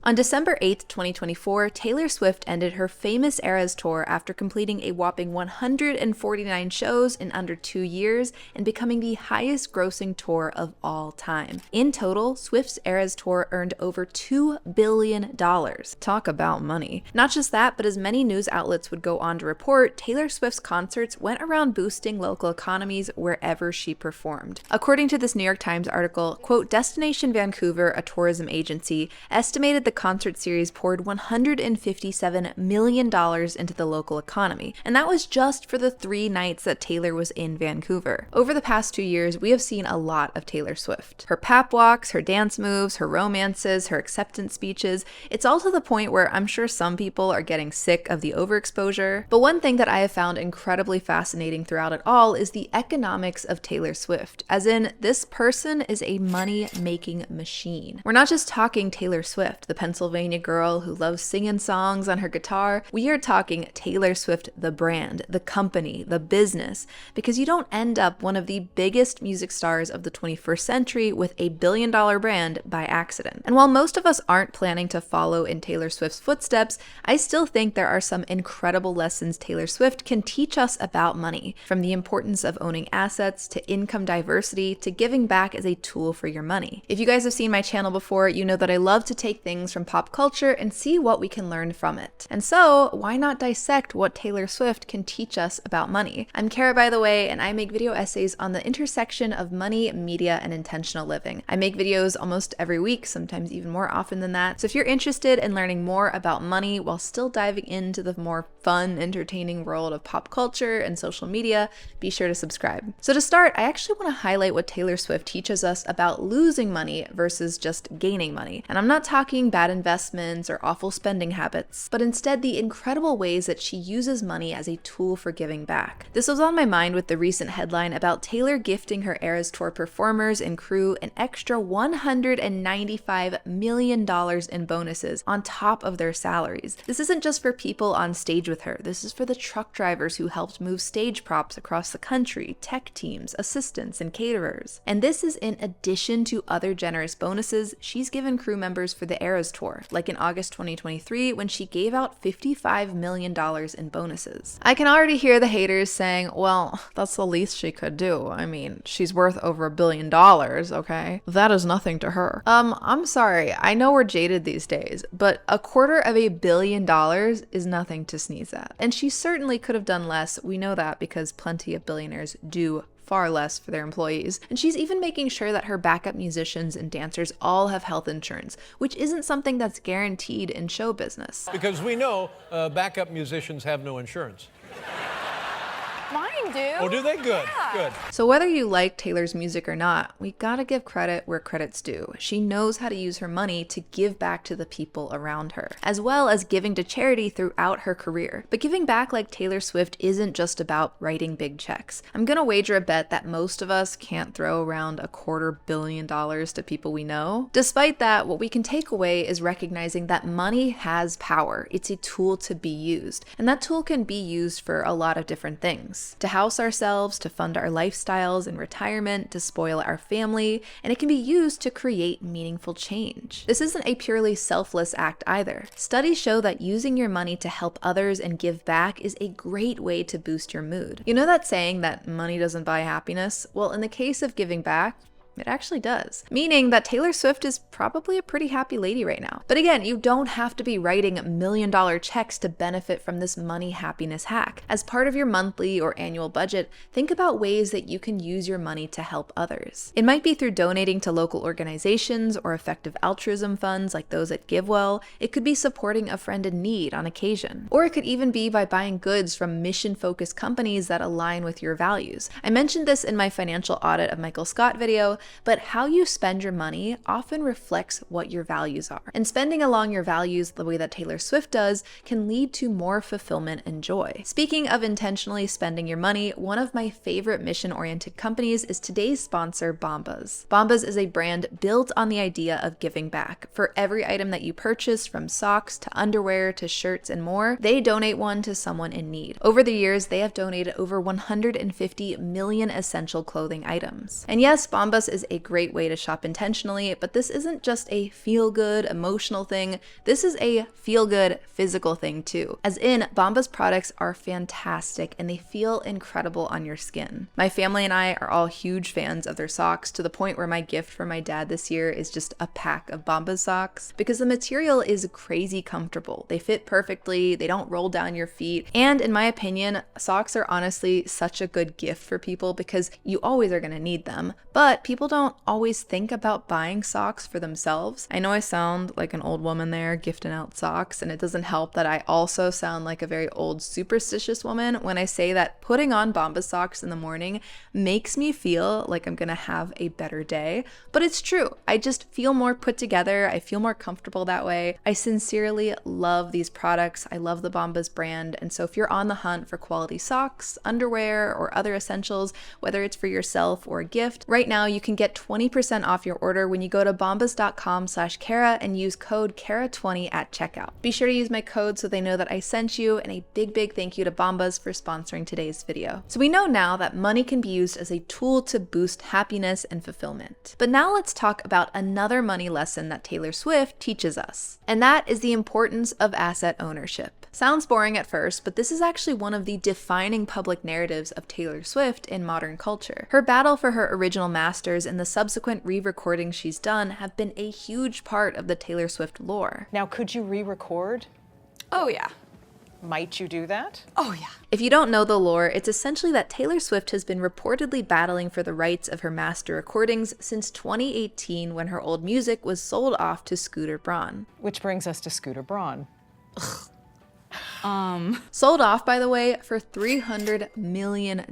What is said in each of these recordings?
On December 8, 2024, Taylor Swift ended her famous Eras tour after completing a whopping 149 shows in under 2 years and becoming the highest grossing tour of all time. In total, Swift's Eras tour earned over $2 billion. Talk about money. Not just that, but as many news outlets would go on to report, Taylor Swift's concerts went around boosting local economies wherever she performed. According to this New York Times article, quote, Destination Vancouver, a tourism agency, estimated the concert series poured $157 million into the local economy, and that was just for the 3 nights that Taylor was in Vancouver. Over the past 2 years, we have seen a lot of Taylor Swift. Her pap walks, her dance moves, her romances, her acceptance speeches. It's all to the point where I'm sure some people are getting sick of the overexposure. But one thing that I have found incredibly fascinating throughout it all is the economics of Taylor Swift, as in, this person is a money-making machine. We're not just talking Taylor Swift, the Pennsylvania girl who loves singing songs on her guitar. We are talking Taylor Swift, the brand, the company, the business, because you don't end up one of the biggest music stars of the 21st century with a billion-dollar brand by accident. And while most of us aren't planning to follow in Taylor Swift's footsteps, I still think there are some incredible lessons Taylor Swift can teach us about money, from the importance of owning assets to income diversity to giving back as a tool for your money. If you guys have seen my channel before, you know that I love to take things from pop culture and see what we can learn from it. And so, why not dissect what Taylor Swift can teach us about money? I'm Cara, by the way, and I make video essays on the intersection of money, media, and intentional living. I make videos almost every week, sometimes even more often than that. So if you're interested in learning more about money while still diving into the more fun, entertaining world of pop culture and social media, be sure to subscribe. So to start, I actually want to highlight what Taylor Swift teaches us about losing money versus just gaining money. And I'm not talking bad investments or awful spending habits, but instead the incredible ways that she uses money as a tool for giving back. This was on my mind with the recent headline about Taylor gifting her Eras Tour performers and crew an extra $195 million in bonuses on top of their salaries. This isn't just for people on stage with her. This is for the truck drivers who helped move stage props across the country, tech teams, assistants, and caterers. And this is in addition to other generous bonuses she's given crew members for the Eras Tour, like in August 2023 when she gave out $55 million in bonuses. I can already hear the haters saying, well, that's the least she could do. I mean, she's worth over $1 billion, okay? That is nothing to her. I'm sorry, I know we're jaded these days, but $250 million is nothing to sneeze at. And she certainly could have done less. We know that because plenty of billionaires do far less for their employees. And she's even making sure that her backup musicians and dancers all have health insurance, which isn't something that's guaranteed in show business. Because we know backup musicians have no insurance. Mine do. Oh, do they? Good, Yeah. good. So whether you like Taylor's music or not, we gotta give credit where credit's due. She knows how to use her money to give back to the people around her, as well as giving to charity throughout her career. But giving back like Taylor Swift isn't just about writing big checks. I'm gonna wager a bet that most of us can't throw around $250 million to people we know. Despite that, what we can take away is recognizing that money has power. It's a tool to be used, and that tool can be used for a lot of different things. To house ourselves, to fund our lifestyles in retirement, to spoil our family, and it can be used to create meaningful change. This isn't a purely selfless act either. Studies show that using your money to help others and give back is a great way to boost your mood. You know that saying that money doesn't buy happiness? Well, in the case of giving back, it actually does. Meaning that Taylor Swift is probably a pretty happy lady right now. But again, you don't have to be writing $1 million checks to benefit from this money happiness hack. As part of your monthly or annual budget, think about ways that you can use your money to help others. It might be through donating to local organizations or effective altruism funds like those at GiveWell. It could be supporting a friend in need on occasion. Or it could even be by buying goods from mission-focused companies that align with your values. I mentioned this in my financial audit of Michael Scott video, but how you spend your money often reflects what your values are. And spending along your values the way that Taylor Swift does can lead to more fulfillment and joy. Speaking of intentionally spending your money, one of my favorite mission-oriented companies is today's sponsor, Bombas. Bombas is a brand built on the idea of giving back. For every item that you purchase, from socks to underwear to shirts and more, they donate one to someone in need. Over the years, they have donated over 150 million essential clothing items. And yes, Bombas is a great way to shop intentionally, but this isn't just a feel-good emotional thing. This is a feel-good physical thing too. As in, Bombas products are fantastic and they feel incredible on your skin. My family and I are all huge fans of their socks, to the point where my gift for my dad this year is just a pack of Bombas socks, because the material is crazy comfortable. They fit perfectly, they don't roll down your feet, and in my opinion, socks are honestly such a good gift for people because you always are going to need them, but people don't always think about buying socks for themselves. I know I sound like an old woman there gifting out socks, and it doesn't help that I also sound like a very old superstitious woman when I say that putting on Bombas socks in the morning makes me feel like I'm gonna have a better day. But it's true, I just feel more put together, I feel more comfortable that way. I sincerely love these products, I love the Bombas brand, and so if you're on the hunt for quality socks, underwear, or other essentials, whether it's for yourself or a gift, right now you can get 20% off your order when you go to bombas.com/Cara and use code CARA20 at checkout. Be sure to use my code so they know that I sent you, and a big thank you to Bombas for sponsoring today's video. So we know now that money can be used as a tool to boost happiness and fulfillment. But now let's talk about another money lesson that Taylor Swift teaches us, and that is the importance of asset ownership. Sounds boring at first, but this is actually one of the defining public narratives of Taylor Swift in modern culture. Her battle for her original masters and the subsequent re-recordings she's done have been a huge part of the Taylor Swift lore. Now, could you re-record? Oh yeah. Might you do that? Oh yeah. If you don't know the lore, it's essentially that Taylor Swift has been reportedly battling for the rights of her master recordings since 2018, when her old music was sold off to Scooter Braun. Which brings us to Scooter Braun. Sold off, by the way, for $300 million.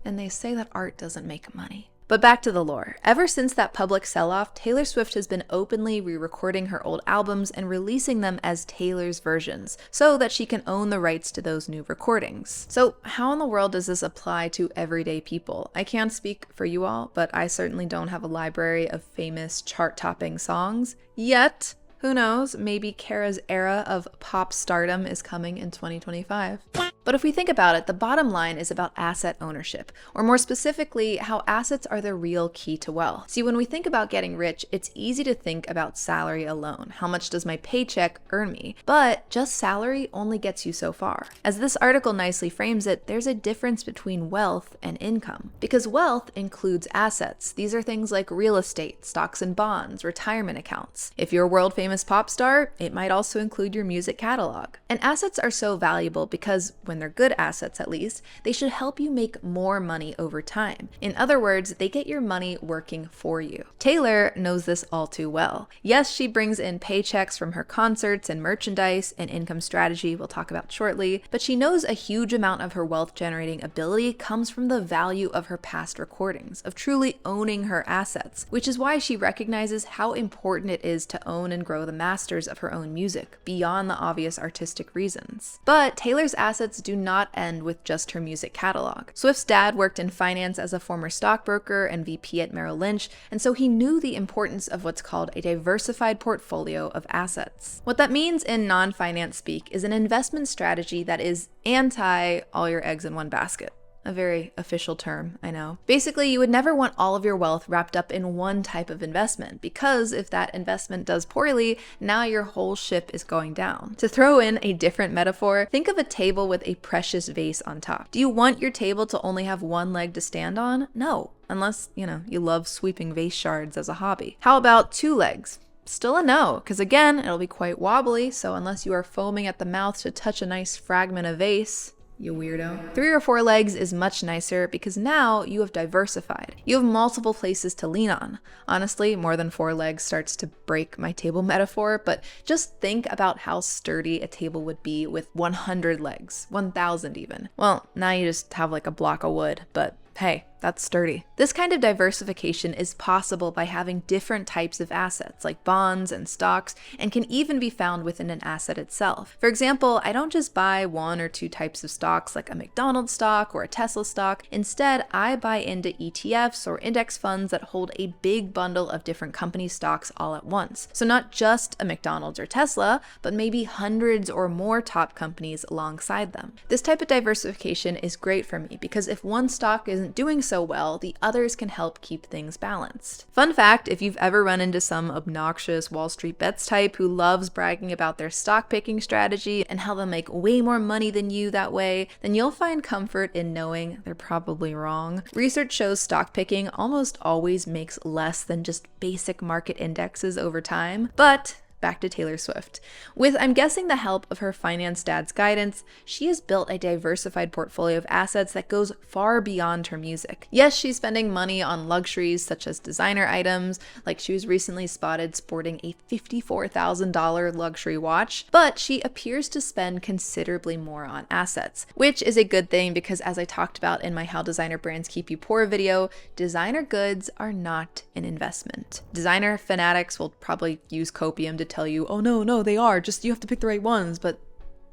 And they say that art doesn't make money. But back to the lore. Ever since that public sell-off, Taylor Swift has been openly re-recording her old albums and releasing them as Taylor's versions, so that she can own the rights to those new recordings. So how in the world does this apply to everyday people? I can't speak for you all, but I certainly don't have a library of famous chart-topping songs yet. Who knows, maybe Cara's era of pop stardom is coming in 2025. But if we think about it, the bottom line is about asset ownership, or more specifically, how assets are the real key to wealth. See, when we think about getting rich, it's easy to think about salary alone. How much does my paycheck earn me? But just salary only gets you so far. As this article nicely frames it, there's a difference between wealth and income. Because wealth includes assets. These are things like real estate, stocks and bonds, retirement accounts. If you're a world famous pop star, it might also include your music catalog. And assets are so valuable because, when they're good assets at least, they should help you make more money over time. In other words, they get your money working for you. Taylor knows this all too well. Yes, she brings in paychecks from her concerts and merchandise and income strategy we'll talk about shortly, but she knows a huge amount of her wealth generating ability comes from the value of her past recordings, of truly owning her assets, which is why she recognizes how important it is to own and grow the masters of her own music, beyond the obvious artistic reasons. But Taylor's assets do not end with just her music catalog. Swift's dad worked in finance as a former stockbroker and VP at Merrill Lynch, and so he knew the importance of what's called a diversified portfolio of assets. What that means in non-finance speak is an investment strategy that is anti all your eggs in one basket. A very official term, I know. Basically, you would never want all of your wealth wrapped up in one type of investment, because if that investment does poorly, now your whole ship is going down. To throw in a different metaphor, think of a table with a precious vase on top. Do you want your table to only have one leg to stand on? No, unless, you love sweeping vase shards as a hobby. How about two legs? Still a no, because again, it'll be quite wobbly, so unless you are foaming at the mouth to touch a nice fragment of vase, you weirdo. 3 or 4 legs is much nicer because now you have diversified. You have multiple places to lean on. Honestly, more than 4 legs starts to break my table metaphor, but just think about how sturdy a table would be with 100 legs, 1,000 even. Well, now you just have like a block of wood, but hey, that's sturdy. This kind of diversification is possible by having different types of assets like bonds and stocks, and can even be found within an asset itself. For example, I don't just buy 1 or 2 types of stocks like a McDonald's stock or a Tesla stock. Instead, I buy into ETFs or index funds that hold a big bundle of different company stocks all at once. So not just a McDonald's or Tesla, but maybe hundreds or more top companies alongside them. This type of diversification is great for me because if one stock isn't doing so so well, the others can help keep things balanced. Fun fact, if you've ever run into some obnoxious Wall Street bets type who loves bragging about their stock picking strategy and how they'll make way more money than you that way, then you'll find comfort in knowing they're probably wrong. Research shows stock picking almost always makes less than just basic market indexes over time, but back to Taylor Swift. With, I'm guessing, the help of her finance dad's guidance, she has built a diversified portfolio of assets that goes far beyond her music. Yes, she's spending money on luxuries such as designer items, like she was recently spotted sporting a $54,000 luxury watch, but she appears to spend considerably more on assets, which is a good thing because, as I talked about in my How Designer Brands Keep You Poor video, designer goods are not an investment. Designer fanatics will probably use copium to tell you, oh no, they are, just you have to pick the right ones, but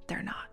they're not.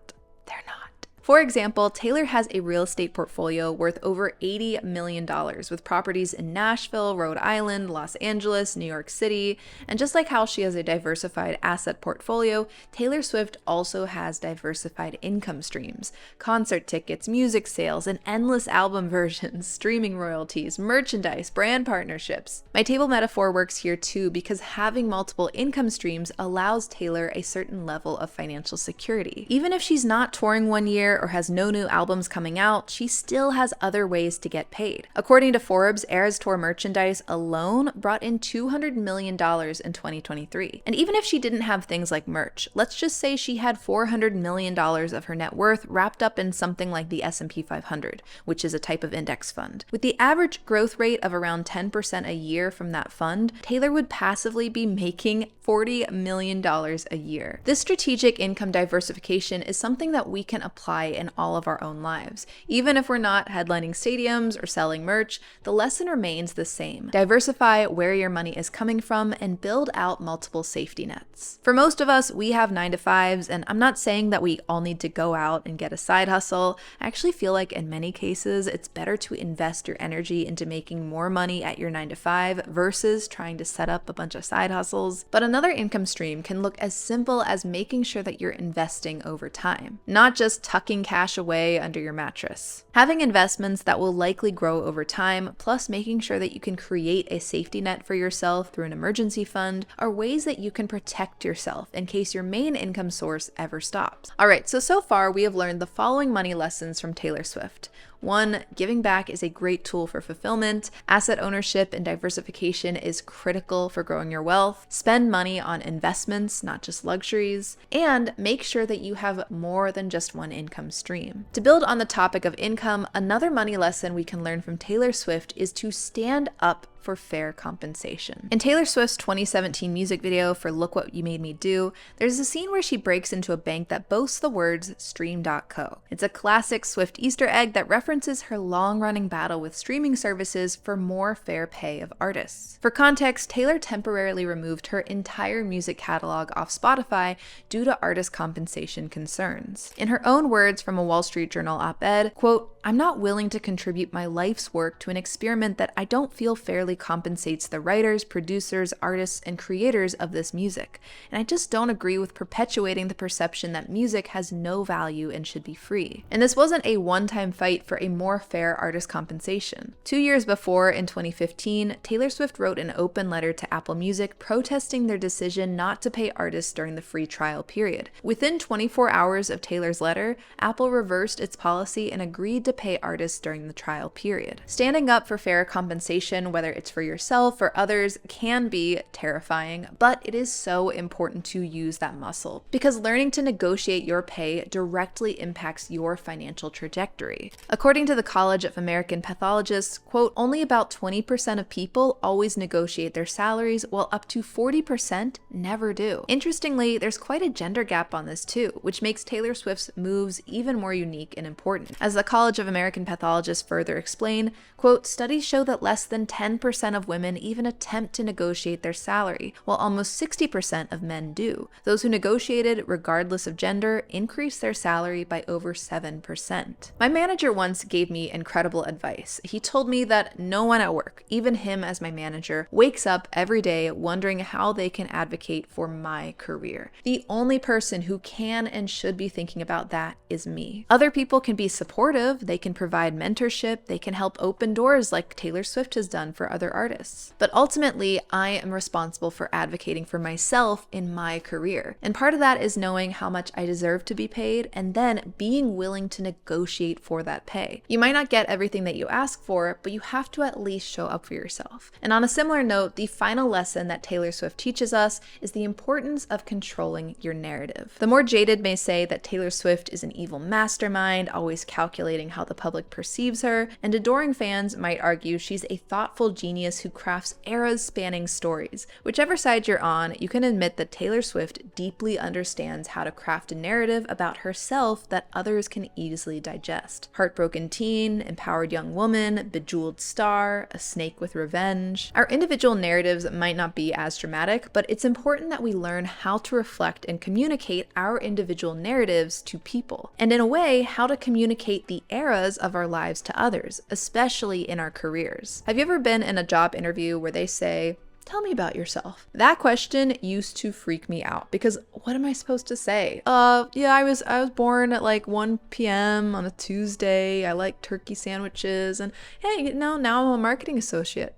For example, Taylor has a real estate portfolio worth over $80 million with properties in Nashville, Rhode Island, Los Angeles, New York City, and just like how she has a diversified asset portfolio, Taylor Swift also has diversified income streams: concert tickets, music sales, and endless album versions, streaming royalties, merchandise, brand partnerships. My table metaphor works here too because having multiple income streams allows Taylor a certain level of financial security. Even if she's not touring one year or has no new albums coming out, she still has other ways to get paid. According to Forbes, Eras Tour merchandise alone brought in $200 million in 2023. And even if she didn't have things like merch, let's just say she had $400 million of her net worth wrapped up in something like the S&P 500, which is a type of index fund. With the average growth rate of around 10% a year from that fund, Taylor would passively be making $40 million a year. This strategic income diversification is something that we can apply in all of our own lives. Even if we're not headlining stadiums or selling merch, the lesson remains the same. Diversify where your money is coming from and build out multiple safety nets. For most of us, we have 9-to-5s, and I'm not saying that we all need to go out and get a side hustle. I actually feel like in many cases, it's better to invest your energy into making more money at your 9-to-5 versus trying to set up a bunch of side hustles. But another income stream can look as simple as making sure that you're investing over time, not just tucking cash away under your mattress. Having investments that will likely grow over time, plus making sure that you can create a safety net for yourself through an emergency fund, are ways that you can protect yourself in case your main income source ever stops. All right, so far we have learned the following money lessons from Taylor Swift. 1, giving back is a great tool for fulfillment. Asset ownership and diversification is critical for growing your wealth. Spend money on investments, not just luxuries. And make sure that you have more than just one income stream. To build on the topic of income, another money lesson we can learn from Taylor Swift is to stand up for fair compensation. In Taylor Swift's 2017 music video for Look What You Made Me Do, there's a scene where she breaks into a bank that boasts the words Stream.co. It's a classic Swift Easter egg that references her long-running battle with streaming services for more fair pay of artists. For context, Taylor temporarily removed her entire music catalog off Spotify due to artist compensation concerns. In her own words from a Wall Street Journal op-ed, quote, "I'm not willing to contribute my life's work to an experiment that I don't feel fairly compensates the writers, producers, artists, and creators of this music. And I just don't agree with perpetuating the perception that music has no value and should be free." And this wasn't a one-time fight for a more fair artist compensation. 2 years before, in 2015, Taylor Swift wrote an open letter to Apple Music protesting their decision not to pay artists during the free trial period. Within 24 hours of Taylor's letter, Apple reversed its policy and agreed to pay artists during the trial period. Standing up for fair compensation, whether it's for yourself or others, can be terrifying, but it is so important to use that muscle because learning to negotiate your pay directly impacts your financial trajectory. According to the College of American Pathologists, quote, "Only about 20% of people always negotiate their salaries, while up to 40% never do." Interestingly, there's quite a gender gap on this too, which makes Taylor Swift's moves even more unique and important. As the College of American Pathologists further explain, quote, "Studies show that less than 10% 40% of women even attempt to negotiate their salary, while almost 60% of men do. Those who negotiated, regardless of gender, increased their salary by over 7%. My manager once gave me incredible advice. He told me that no one at work, even him as my manager, wakes up every day wondering how they can advocate for my career. The only person who can and should be thinking about that is me. Other people can be supportive, they can provide mentorship, they can help open doors like Taylor Swift has done for other artists. But ultimately, I am responsible for advocating for myself in my career. And part of that is knowing how much I deserve to be paid and then being willing to negotiate for that pay. You might not get everything that you ask for, but you have to at least show up for yourself. And on a similar note, the final lesson that Taylor Swift teaches us is the importance of controlling your narrative. The more jaded may say that Taylor Swift is an evil mastermind, always calculating how the public perceives her, and adoring fans might argue she's a thoughtful genius who crafts eras-spanning stories. Whichever side you're on, you can admit that Taylor Swift deeply understands how to craft a narrative about herself that others can easily digest. Heartbroken teen, empowered young woman, bejeweled star, a snake with revenge. Our individual narratives might not be as dramatic, but it's important that we learn how to reflect and communicate our individual narratives to people. And in a way, how to communicate the eras of our lives to others, especially in our careers. Have you ever been in a job interview where they say, "Tell me about yourself"? That question used to freak me out because what am I supposed to say? Yeah, I was born at like 1 p.m. on a Tuesday. I like turkey sandwiches and hey, now I'm a marketing associate.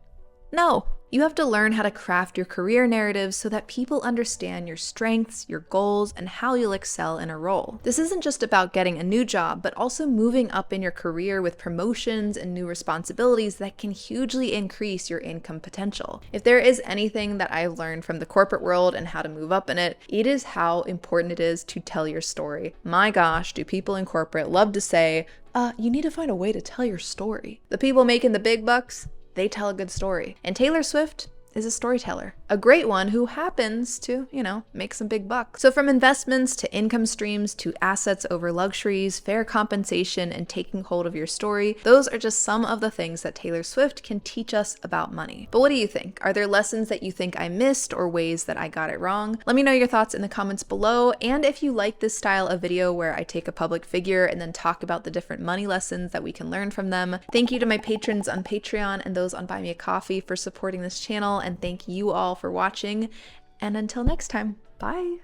No. You have to learn how to craft your career narratives so that people understand your strengths, your goals, and how you'll excel in a role. This isn't just about getting a new job, but also moving up in your career with promotions and new responsibilities that can hugely increase your income potential. If there is anything that I've learned from the corporate world and how to move up in it, it is how important it is to tell your story. My gosh, do people in corporate love to say, you need to find a way to tell your story. The people making the big bucks, they tell a good story. And Taylor Swift is a storyteller, a great one who happens to, make some big bucks. So from investments to income streams to assets over luxuries, fair compensation, and taking hold of your story, those are just some of the things that Taylor Swift can teach us about money. But what do you think? Are there lessons that you think I missed or ways that I got it wrong? Let me know your thoughts in the comments below. And if you like this style of video where I take a public figure and then talk about the different money lessons that we can learn from them, thank you to my patrons on Patreon and those on Buy Me a Coffee for supporting this channel. And thank you all for watching. And until next time, bye.